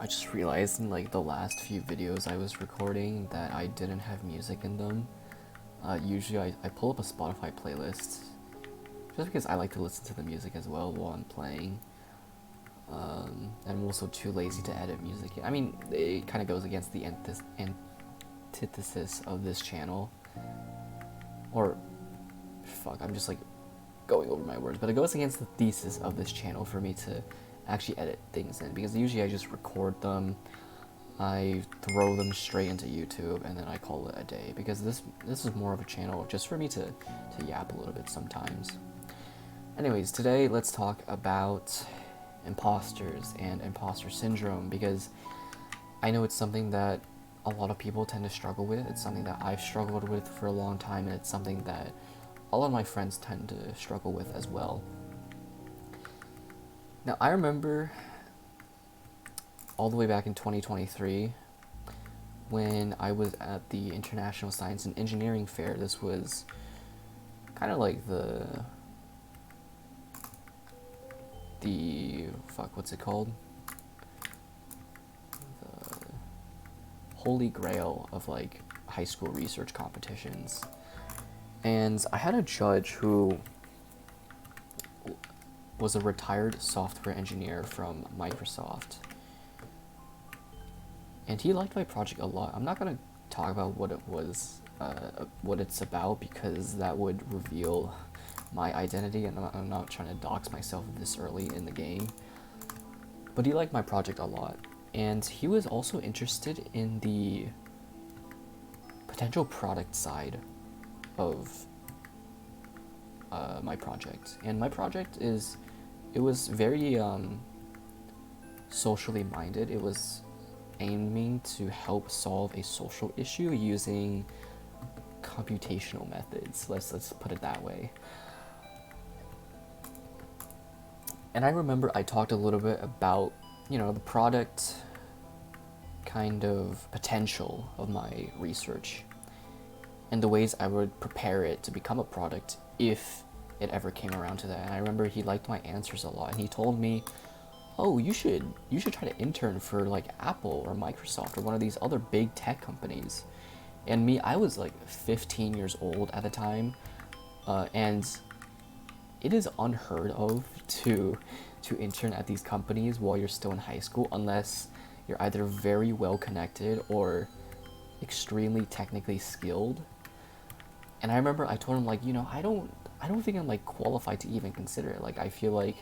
I just realized in like the last few videos I was recording that I didn't have music in them. Usually I pull up a Spotify playlist just because I like to listen to the music as well while I'm playing. And I'm also too lazy to edit music. I mean, it kind of goes against the antithesis of this channel. Or, fuck, I'm just like going over my words, but it goes against the thesis of this channel for me to actually edit things in, because usually I just record them, I throw them straight into YouTube, and then I call it a day, because this is more of a channel just for me to yap a little bit sometimes. Anyways, today let's talk about imposters and imposter syndrome, because I know it's something that a lot of people tend to struggle with. It's something that I've struggled with for a long time, and it's something that a lot of my friends tend to struggle with as well. Now, I remember all the way back in 2023 when I was at the International Science and Engineering Fair. This was kind of like the what's it called? The holy grail of like high school research competitions. And I had a judge who was a retired software engineer from Microsoft. And he liked my project a lot. I'm not going to talk about what it was, what it's about, because that would reveal my identity, and I'm not trying to dox myself this early in the game. But he liked my project a lot. And he was also interested in the potential product side of my project. And my project it was very socially minded. It was aiming to help solve a social issue using computational methods. Let's put it that way. And I remember I talked a little bit about, the product kind of potential of my research and the ways I would prepare it to become a product if it ever came around to that. And I remember he liked my answers a lot, and he told me, oh, you should try to intern for like Apple or Microsoft or one of these other big tech companies. And me, I was like 15 years old at the time, and it is unheard of to intern at these companies while you're still in high school, unless you're either very well connected or extremely technically skilled. And I remember I told him, like, I don't think I'm like qualified to even consider it. Like, I feel like,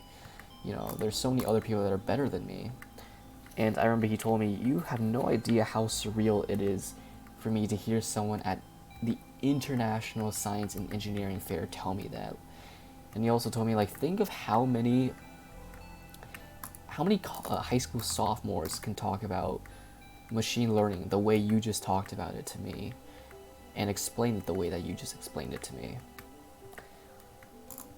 there's so many other people that are better than me. And I remember he told me, you have no idea how surreal it is for me to hear someone at the International Science and Engineering Fair tell me that. And he also told me, like, think of how many high school sophomores can talk about machine learning the way you just talked about it to me, and explain it the way that you just explained it to me.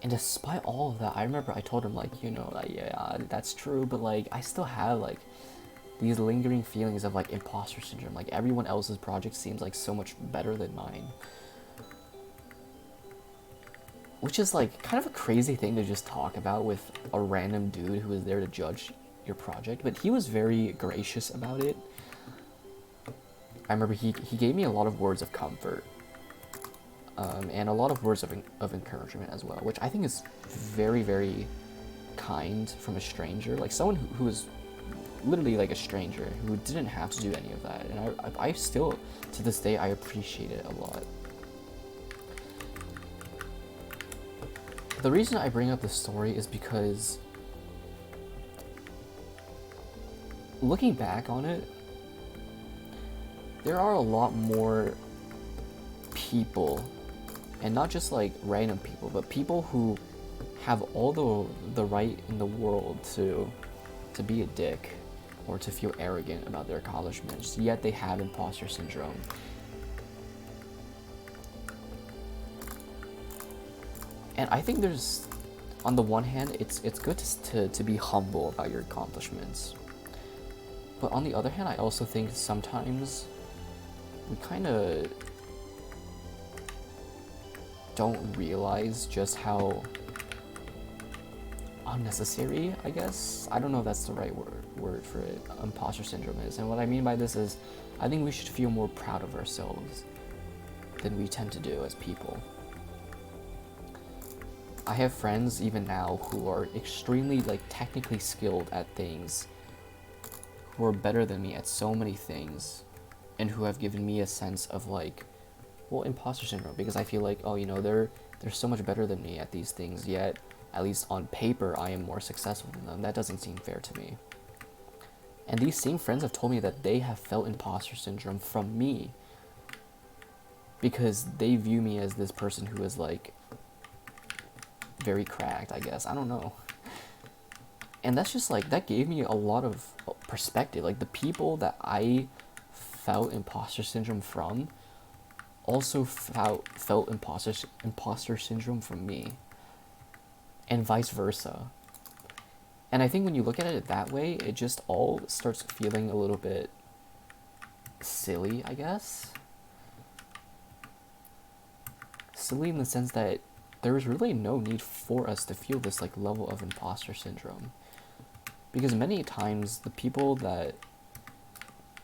And despite all of that, I remember I told him, like, like, yeah, that's true, but like I still have like these lingering feelings of like imposter syndrome. Like, everyone else's project seems like so much better than mine. Which is like kind of a crazy thing to just talk about with a random dude who was there to judge your project, but he was very gracious about it. I remember he gave me a lot of words of comfort, and a lot of words of encouragement as well, which I think is very, very kind from a stranger, like someone who is literally like a stranger, who didn't have to do any of that. And I still, to this day, I appreciate it a lot. The reason I bring up this story is because, looking back on it, there are a lot more people, and not just like random people, but people who have all the right in the world to be a dick or to feel arrogant about their accomplishments, yet they have imposter syndrome. And I think there's, on the one hand, it's good to be humble about your accomplishments. But on the other hand, I also think sometimes we kind of don't realize just how unnecessary, I guess, I don't know if that's the right word for it, imposter syndrome is. And what I mean by this is, I think we should feel more proud of ourselves than we tend to do as people. I have friends even now who are extremely like technically skilled at things, who are better than me at so many things, and who have given me a sense of like, well, imposter syndrome, because I feel like, oh, you know, they're so much better than me at these things, yet at least on paper I am more successful than them. That doesn't seem fair to me. And these same friends have told me that they have felt imposter syndrome from me, because they view me as this person who is like very cracked, I guess. I don't know. And that's just like, that gave me a lot of perspective. Like, the people that I felt imposter syndrome from also felt imposter syndrome from me, and vice versa. And I think when you look at it that way, it just all starts feeling a little bit silly, I guess. Silly in the sense that there is really no need for us to feel this like level of imposter syndrome, because many times the people that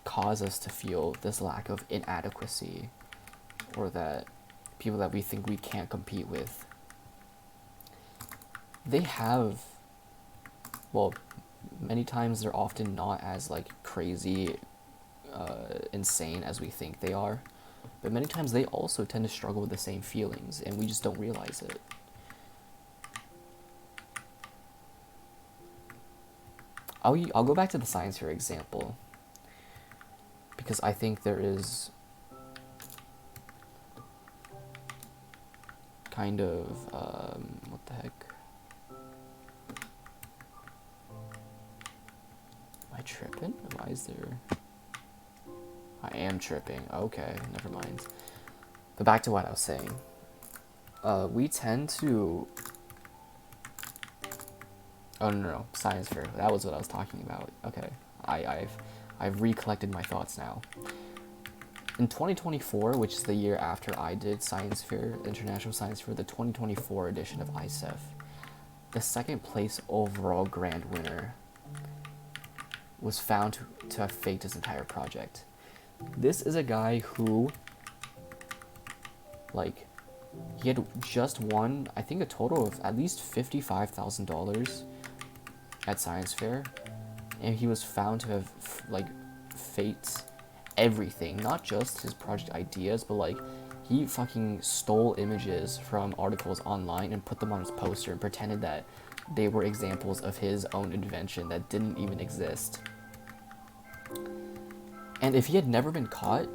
cause us to feel this lack of inadequacy, or that people that we think we can't compete with, they have, well, many times they're often not as like crazy, insane as we think they are, but many times they also tend to struggle with the same feelings, and we just don't realize it. I'll go back to the science fair example, because I think there is kind of, what the heck? Am I tripping? Why is there... I am tripping. Okay, never mind. But back to what I was saying. We tend to... Oh, no, science fair. That was what I was talking about. Okay, I've recollected my thoughts now. In 2024, which is the year after I did science fair, International Science Fair, the 2024 edition of ICEF, the second place overall grand winner was found to have faked his entire project. This is a guy who, like, he had just won, I think, a total of at least $55,000 at science fair, and he was found to have like faked everything, not just his project ideas, but like he fucking stole images from articles online and put them on his poster and pretended that they were examples of his own invention that didn't even exist. And if he had never been caught,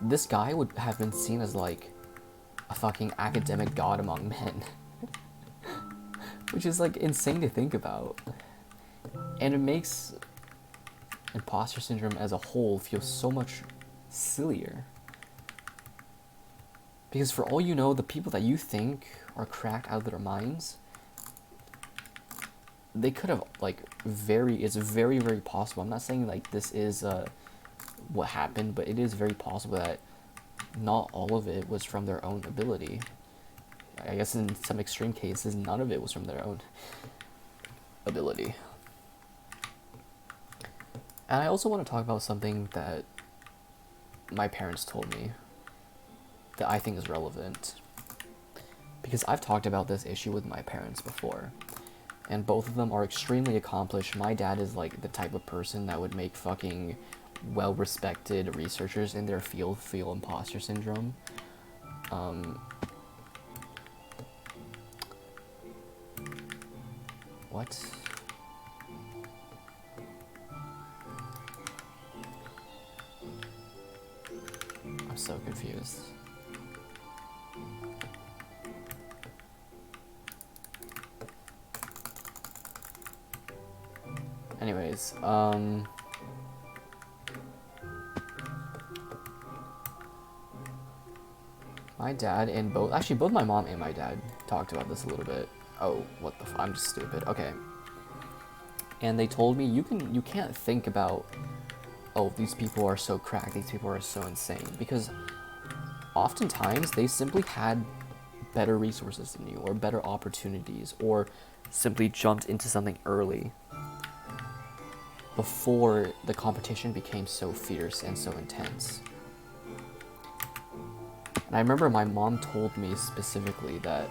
this guy would have been seen as like a fucking academic god among men. Which is like insane to think about. And it makes imposter syndrome as a whole feel so much sillier. Because for all you know, the people that you think are cracked out of their minds, they could have like it's very, very possible. I'm not saying like this is what happened, but it is very possible that not all of it was from their own ability. I guess in some extreme cases, none of it was from their own ability. And I also want to talk about something that my parents told me that I think is relevant. Because I've talked about this issue with my parents before, and both of them are extremely accomplished. My dad is like the type of person that would make fucking well-respected researchers in their field feel imposter syndrome. What? I'm so confused. Anyways, my dad and both my mom and my dad talked about this a little bit. Oh, what the I'm just stupid. Okay. And they told me you can't think about, oh, these people are so cracked, these people are so insane, because oftentimes they simply had better resources than you, or better opportunities, or simply jumped into something early. before the competition became so fierce and so intense. And I remember my mom told me specifically that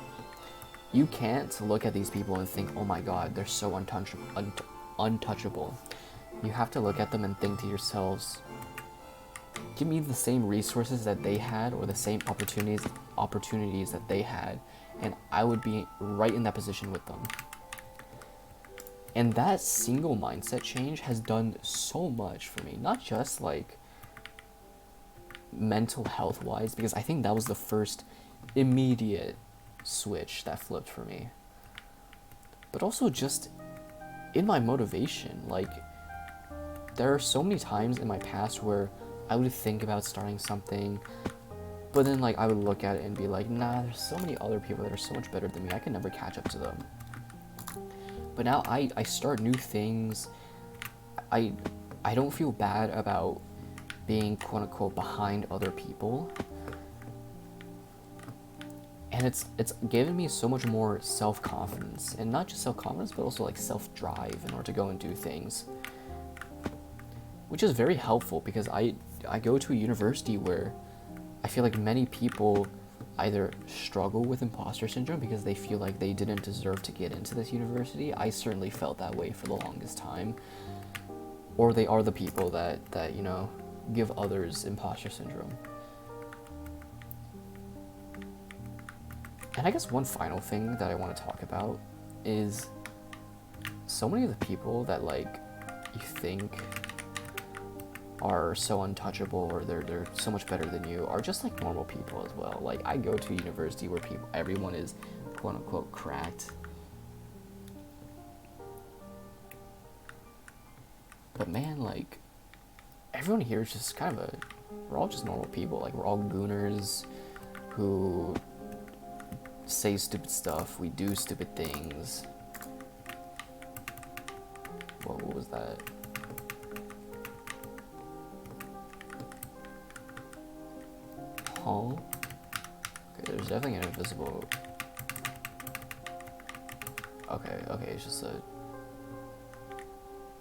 you can't look at these people and think, oh my god, they're so untouchable. You have to look at them and think to yourselves, give me the same resources that they had or the same opportunities that they had, and I would be right in that position with them. And that single mindset change has done so much for me, not just like mental health wise, because I think that was the first immediate switch that flipped for me, but also just in my motivation. Like, there are so many times in my past where I would think about starting something, but then like I would look at it and be like, nah, there's so many other people that are so much better than me, I can never catch up to them. But now I start new things. I don't feel bad about being quote unquote behind other people. And it's given me so much more self-confidence, and not just self-confidence, but also like self-drive in order to go and do things, which is very helpful because I go to a university where I feel like many people either struggle with imposter syndrome because they feel like they didn't deserve to get into this university. I certainly felt that way for the longest time. Or they are the people that you know, give others imposter syndrome. And I guess one final thing that I want to talk about is so many of the people that like you think are so untouchable or they're so much better than you are just like normal people as well. Like, I go to a university where everyone is quote unquote cracked, but man, like, everyone here is just kind of we're all just normal people. Like, we're all gooners who say stupid stuff, we do stupid things. What was that? Huh? Okay, there's definitely an invisible... Okay, it's just a...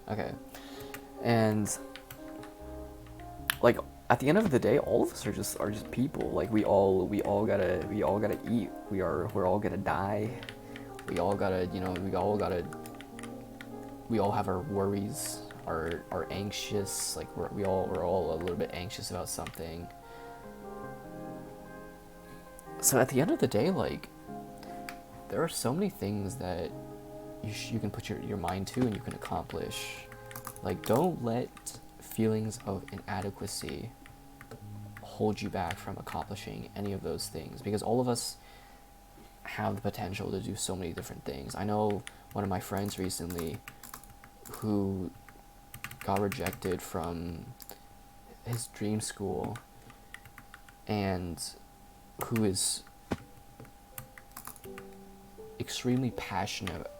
Okay. And like, at the end of the day, all of us are just people. Like, we all gotta eat. We're all gonna die. We all gotta, you know, we all have our worries, our anxious, like we're all a little bit anxious about something. So at the end of the day, like, there are so many things that you can put your mind to and you can accomplish. Like, don't let feelings of inadequacy hold you back from accomplishing any of those things, because all of us have the potential to do so many different things. I know one of my friends recently who got rejected from his dream school and who is extremely passionate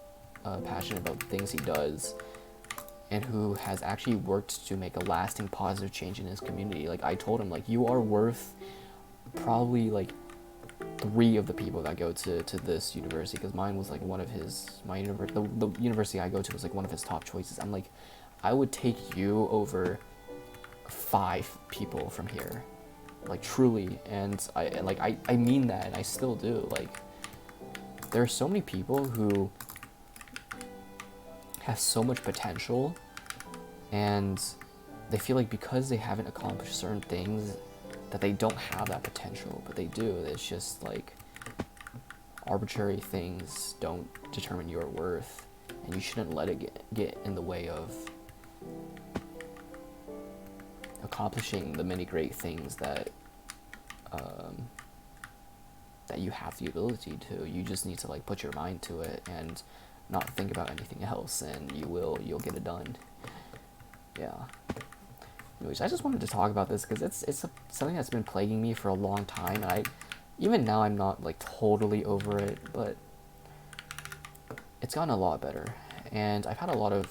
about the things he does, and who has actually worked to make a lasting positive change in his community. Like, I told him, like, you are worth probably like 3 of the people that go to this university, because mine was like one of his, the university I go to was like one of his top choices. I'm like, I would take you over 5 people from here, like, truly. And I mean that, and I still do. Like, there are so many people who have so much potential, and they feel like because they haven't accomplished certain things that they don't have that potential, but they do. It's just like arbitrary things don't determine your worth, and you shouldn't let it get in the way of accomplishing the many great things that that you have the ability to. You just need to like put your mind to it and not think about anything else, and you'll get it done. Yeah. Anyways, I just wanted to talk about this because it's something that's been plaguing me for a long time, and even now I'm not like totally over it, but it's gotten a lot better, and I've had a lot of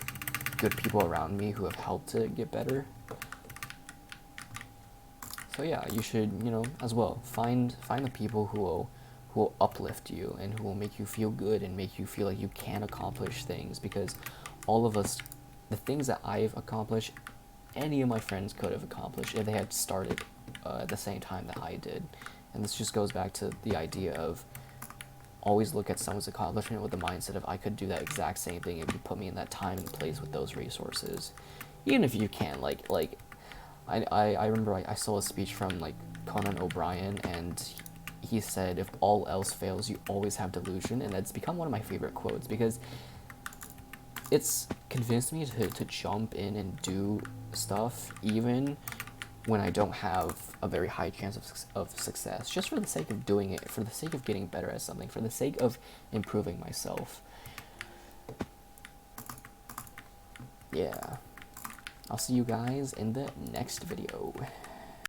good people around me who have helped it get better. So yeah, you should, you know, as well, find the people who will uplift you and who will make you feel good and make you feel like you can accomplish things, because all of us the things that I've accomplished, any of my friends could have accomplished if they had started at the same time that I did. And this just goes back to the idea of always look at someone's accomplishment with the mindset of I could do that exact same thing if you put me in that time and place with those resources. Even if you can, I remember I saw a speech from like Conan O'Brien, and he said, if all else fails, you always have delusion. And that's become one of my favorite quotes, because it's convinced me to jump in and do stuff even when I don't have a very high chance of success, just for the sake of doing it, for the sake of getting better at something, for the sake of improving myself. Yeah. I'll see you guys in the next video.